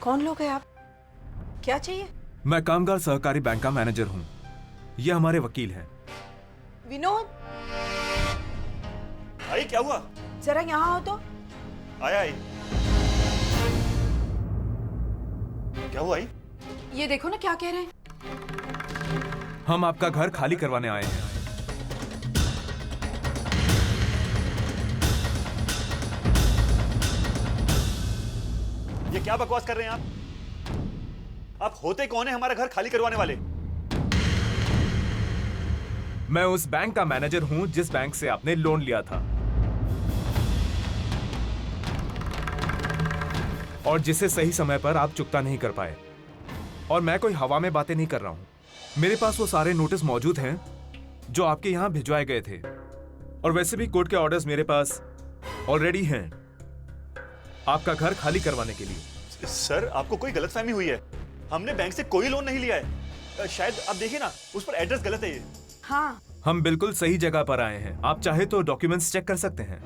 कौन लोग हैं आप? क्या चाहिए? मैं कामगार सहकारी बैंक का मैनेजर हूँ। ये हमारे वकील हैं। विनोद, आई क्या हुआ? जरा यहाँ आओ तो। आया आई। क्या हुआ आई? ये देखो ना क्या कह रहे हैं। हम आपका घर खाली करवाने आए हैं। ये क्या बकवास कर रहे हैं आप? आप होते कौन है हमारा घर खाली करवाने वाले? मैं उस बैंक का मैनेजर हूँ जिस बैंक से आपने लोन लिया था और जिसे सही समय पर आप चुकता नहीं कर पाए। और मैं कोई हवा में बातें नहीं कर रहा हूँ। मेरे पास वो सारे नोटिस मौजूद हैं जो आपके यहाँ भिजवाए गए थे, और वैसे भी कोर्ट के ऑर्डर्स मेरे पास ऑलरेडी हैं आपका घर खाली करवाने के लिए। सर, आपको कोई गलतफहमी हुई है। हमने बैंक से कोई लोन नहीं लिया है। शायद आप देखिए ना, उस पर एड्रेस गलत है ये। हाँ, हम बिल्कुल सही जगह पर आए हैं। आप चाहे तो डॉक्यूमेंट्स चेक कर सकते हैं।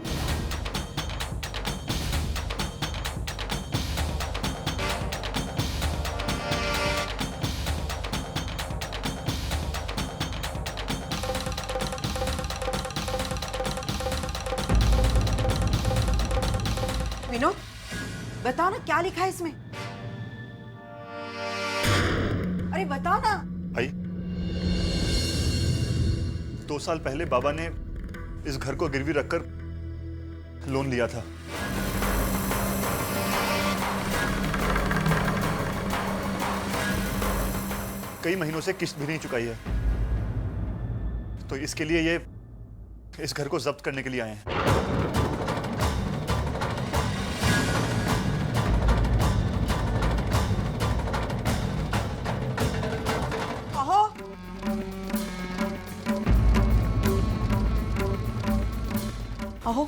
विनोद, बताओ ना क्या लिखा है इसमें। अरे बताओ ना। भाई, 2 साल पहले बाबा ने इस घर को गिरवी रखकर लोन लिया था। कई महीनों से किस्त भी नहीं चुकाई है, तो इसके लिए ये इस घर को जब्त करने के लिए आए हैं। अहो, अहो,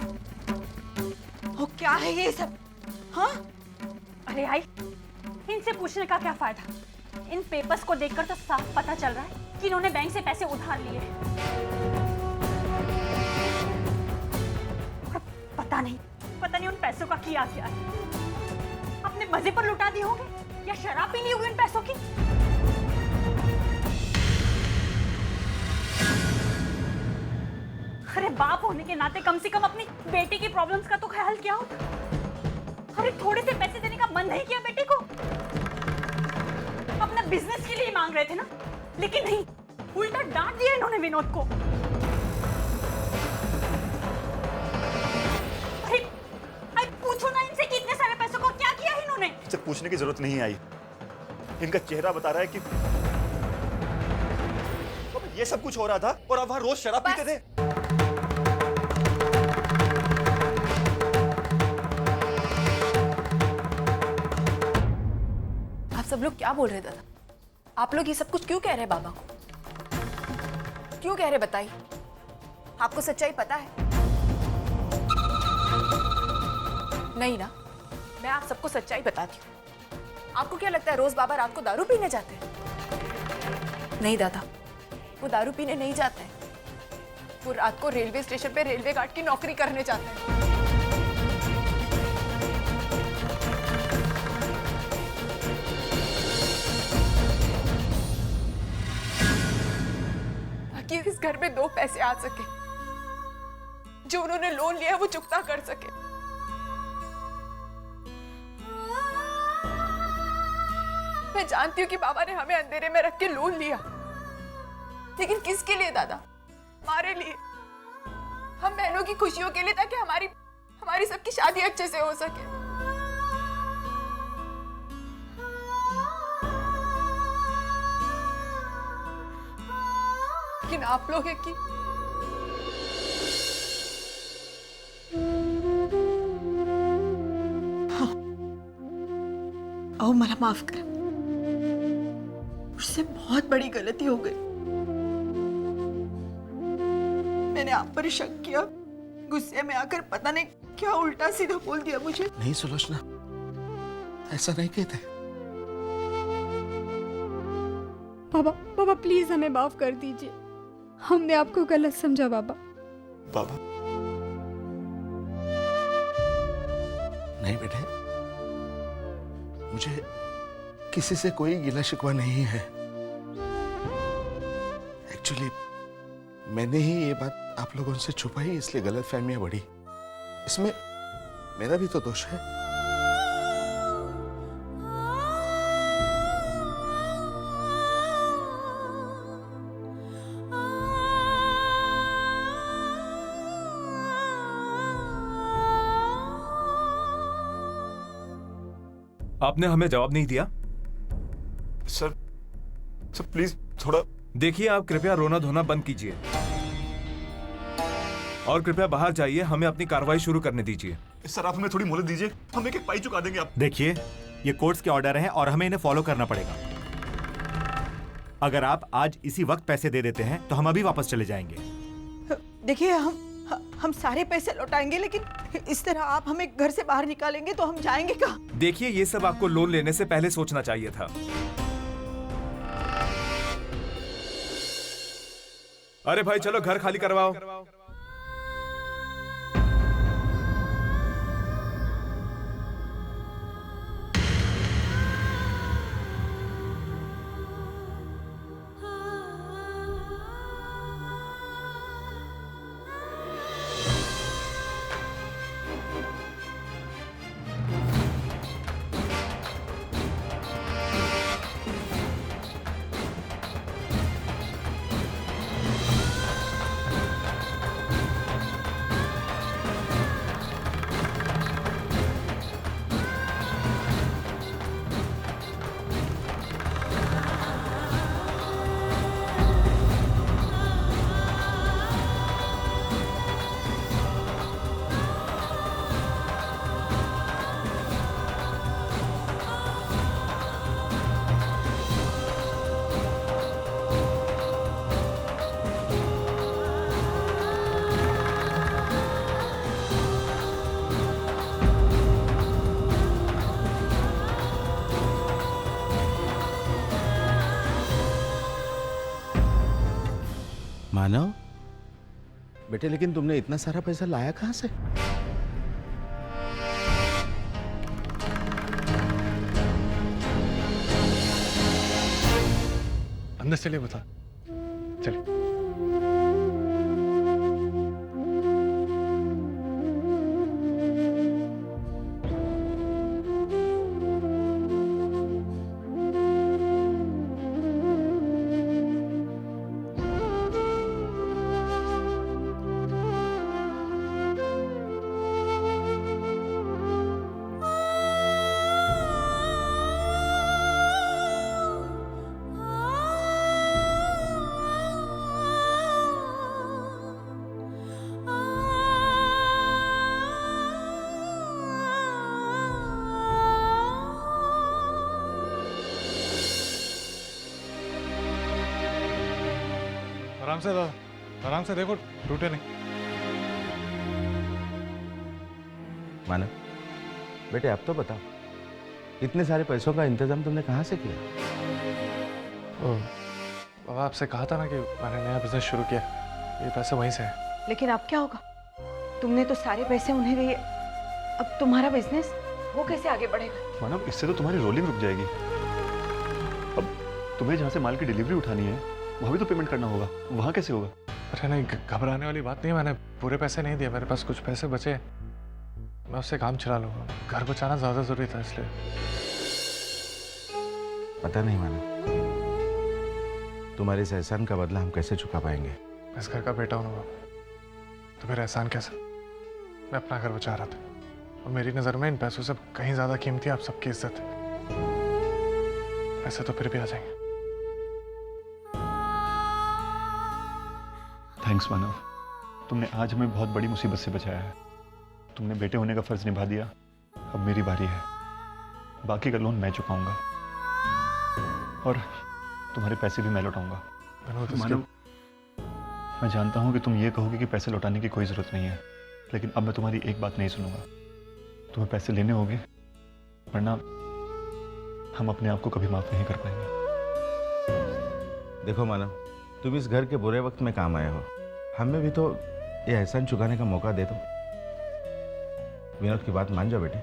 अहो, क्या है ये सब? हाँ, अरे आई, इनसे पूछने का क्या फायदा? इन पेपर्स को देखकर तो साफ पता चल रहा है कि इन्होंने बैंक से पैसे उधार लिए। और पता नहीं उन पैसों का किया क्या है। अपने मजे पर लुटा दिए होंगे या शराब पी ली होगी उन पैसों की। अरे बाप होने के नाते कम से कम अपनी बेटी की प्रॉब्लम्स का तो ख्याल किया होता। अरे थोड़े से पैसे देने का मन नहीं किया बेटी को? अपना बिजनेस के लिए मांग रहे थे ना, लेकिन नहीं, उल्टा डांट दिया इन्होंने विनोद को। अरे पूछो ना इनसे कि इतने सारे पैसों को क्या किया है इन्होंने। इससे पूछने की जरूरत नहीं आई। इनका चेहरा बता रहा है कि ये सब कुछ हो रहा था और आप वहां रोज शराब पीते थे। आप सब लोग क्या बोल रहे दादा? आप लोग ये सब कुछ क्यों कह रहे हैं बाबा को? क्यों कह रहे बताइए? आपको सच्चाई पता है? नहीं ना, मैं आप सबको सच्चाई बताती हूँ। आपको क्या लगता है रोज बाबा रात को दारू पीने जाते हैं? नहीं दादा, वो दारू पीने नहीं जाते हैं। वो रात को रेलवे स्टेशन पे रेलवे गार्ड की नौकरी करने जाते हैं। ताकि इस घर में 2 पैसे आ सके, जो उन्होंने लोन लिया है वो चुकता कर सके। मैं जानती हूँ कि बाबा ने हमें अंधेरे में रख के लोन लिया, लेकिन किसके लिए दादा? हमारे लिए, हम बहनों की खुशियों के लिए, ताकि हमारी सबकी शादी अच्छे से हो सके। लेकिन आप लोग हैं कि हाँ, आओ मला माफ कर, मुझसे बहुत बड़ी गलती हो गई। मैंने आप पर शक किया, गुस्से में आकर पता नहीं क्या उल्टा सीधा बोल दिया मुझे। नहीं सुलोचना, ऐसा नहीं कहते। बाबा प्लीज हमें माफ कर दीजिए। हमने आपको गलत समझा बाबा। बाबा, नहीं बेटे, मुझे किसी से कोई गिला शिकवा नहीं है। एक्चुअली मैंने ही ये बात आप लोगों से छुपाई, इसलिए गलतफहमियां बढ़ी। इसमें मेरा भी तो दोष है। आपने हमें जवाब नहीं दिया। सर सर प्लीज थोड़ा। देखिए, आप कृपया रोना धोना बंद कीजिए और कृपया बाहर जाइए। हमें अपनी कार्रवाई शुरू करने दीजिए। सर आप हमें थोड़ी मोहलत दीजिए, हम एक एक पाई चुका देंगे आप। देखिए, ये कोर्ट्स के ऑर्डर हैं और हमें इन्हें फॉलो करना पड़ेगा। अगर आप आज इसी वक्त पैसे दे देते हैं तो हम अभी वापस चले जाएंगे। देखिए हम सारे पैसे लौटाएंगे, लेकिन इस तरह आप हमें घर से बाहर निकालेंगे तो हम जाएंगे कहाँ? देखिए, ये सब आपको लोन लेने से पहले सोचना चाहिए था। अरे भाई चलो घर खाली करवाओ। मानव बेटे, लेकिन तुमने इतना सारा पैसा लाया कहां से? अंदर चलिए, बता। चलिए। आराम से दादा, आराम से देखो, टूटे नहीं। मानव बेटे, अब तो बताओ, इतने सारे पैसों का इंतजाम तुमने कहां से किया? बाबा आपसे कहा था ना कि मैंने नया बिजनेस शुरू किया, ये पैसे वहीं से है। लेकिन अब क्या होगा? तुमने तो सारे पैसे उन्हें दिए, अब तुम्हारा बिजनेस वो कैसे आगे बढ़ेगा? मानव, इससे तो तुम्हारी रोलिंग रुक जाएगी। अब तुम्हें जहाँ से माल की डिलीवरी उठानी है वहाँ भी तो पेमेंट करना होगा, वहाँ कैसे होगा? अरे नहीं, घबराने वाली बात नहीं है। मैंने पूरे पैसे नहीं दिए, मेरे पास कुछ पैसे बचे, मैं उससे काम चला लूंगा। घर बचाना ज्यादा जरूरी था, इसलिए। पता नहीं मानव, तुम्हारे इस एहसान का बदला हम कैसे चुका पाएंगे? मैं इस घर का बेटा हूँ ना बाबा, तो फिर एहसान कैसे? मैं अपना घर बचा रहा था और मेरी नज़र में इन पैसों से कहीं ज्यादा कीमती आप सबकी इज्जत है। पैसे तो फिर भी आ जाएंगे। थैंक्स मानव, तुमने आज हमें बहुत बड़ी मुसीबत से बचाया है। तुमने बेटे होने का फर्ज निभा दिया, अब मेरी बारी है। बाकी का लोन मैं चुकाऊंगा और तुम्हारे पैसे भी मैं लौटाऊंगा। मानव, मैं जानता हूं कि तुम ये कहोगे कि पैसे लौटाने की कोई जरूरत नहीं है, लेकिन अब मैं तुम्हारी एक बात नहीं सुनूंगा। तुम्हें पैसे लेने होंगे, वरना हम अपने आप को कभी माफ नहीं कर पाएंगे। देखो मानव, तुम इस घर के बुरे वक्त में काम आए हो, हमें भी तो ये एहसान चुकाने का मौका दे दो। विनोद की बात मान जाओ बेटे।